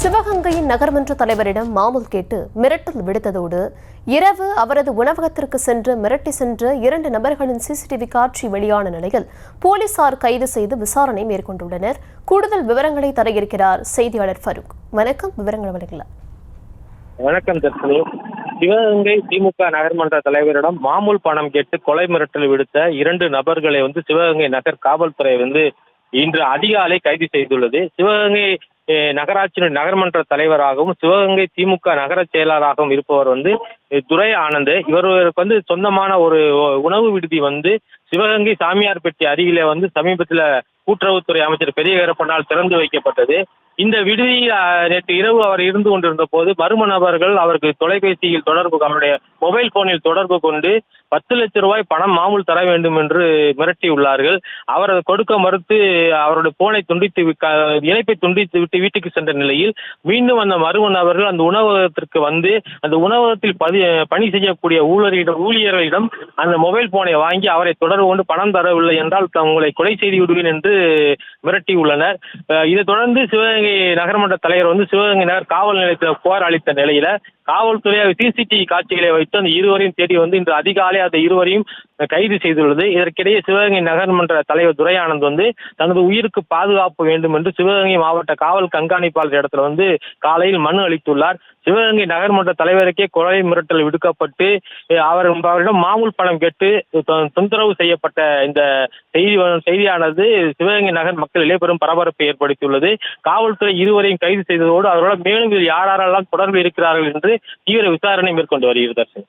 சிவகங்கையின் நகர்மன்ற தலைவரிடம் மாமூல் கேட்டு மிரட்டல் விடுத்ததோடு இரவு அவரது உணவகத்திற்கு சென்று மிரட்டி சென்ற 2 நபர்களின் சிசிடிவி காட்சி வெளியான நிலையில் போலீசார் கைது செய்து விசாரணை மேற்கொண்டுள்ளனர். கூடுதல் விவரங்களை தர இருக்கிறார் செய்தியாளர் ஃபரூக். வணக்கம், விவரங்கள் வழங்கலாம். வணக்கம் தர்ஷினி. சிவகங்கை திமுக நகர்மன்ற தலைவரிடம் மாமூல் பணம் கேட்டு கொலை மிரட்டல் விடுத்த 2 நபர்களை சிவகங்கை நகர் காவல்துறை இன்று அதிகாலை கைது செய்துள்ளது. சிவகங்கை நகராட்சி நகர்மன்ற தலைவராகவும் சிவகங்கை திமுக நகர செயலாளராகவும் இருப்பவர் துரை ஆனந்த். இவருக்கு சொந்தமான ஒரு உணவு விடுதி சிவகங்கை சாமியார்பட்டி அருகிலே சமீபத்தில் கூட்டுறவுத்துறை அமைச்சர் பெரிய வீரப்பனால் திறந்து வைக்கப்பட்டது. இந்த விடுதியில் நேற்று இரவு அவர் இருந்து கொண்டிருந்த போது மர்ம நபர்கள் அவருக்கு தொலைபேசியில் அவருடைய மொபைல் போனில் தொடர்பு கொண்டு 10 லட்சம் ரூபாய் பணம் மாமூல் தர வேண்டும் என்று மிரட்டியுள்ளார்கள். அவர் கொடுக்க மறுத்து அவருடைய போனை இணைப்பை துண்டித்து விட்டு வீட்டுக்கு சென்ற நிலையில் மீண்டும் அந்த மர்ம நபர்கள் அந்த உணவகத்திற்கு அந்த உணவகத்தில் பணி செய்யக்கூடிய ஊழியர்களிடம் அந்த மொபைல் போனை வாங்கி அவரை தொடர்பு கொண்டு பணம் தரவில்லை என்றால் உங்களை கொலை செய்து விடுவேன் என்று மிரட்டியுள்ளனர். இதைத் தொடர்ந்து சிவகங்கை நகர்மன்ற தலைவர் சிவகங்கை நகர் காவல் நிலையத்தில் புகார் அளித்த நிலையில காவல்துறை சிசிடிவி காட்சிகளை வைத்து அந்த இருவரையும் தேடி இன்று அதிகாலை அந்த இருவரையும் கைது செய்துள்ளது. இதற்கிடையே சிவகங்கை நகர்மன்ற தலைவர் துரை ஆனந்த் தனது உயிருக்கு பாதுகாப்பு வேண்டும் என்று சிவகங்கை மாவட்ட காவல் கண்காணிப்பாளர் இடத்துல காலையில் மனு அளித்துள்ளார். சிவகங்கை நகர்மன்ற தலைவருக்கே கொலை மிரட்டல் விடுக்கப்பட்டு அவரிடம் மாமூல் பணம் கேட்டு தொந்தரவு செய்யப்பட்ட இந்த செய்தியானது சிவகங்கை நகர் மக்களிலே பெரும் பரபரப்பை ஏற்படுத்தியுள்ளது. காவல்துறை இருவரையும் கைது செய்ததோடு அவர்களோட மேலும் யாரெல்லாம் தொடர்பு இருக்கிறார்கள் என்று தீவிர விசாரணை மேற்கொண்டு வருகிறது.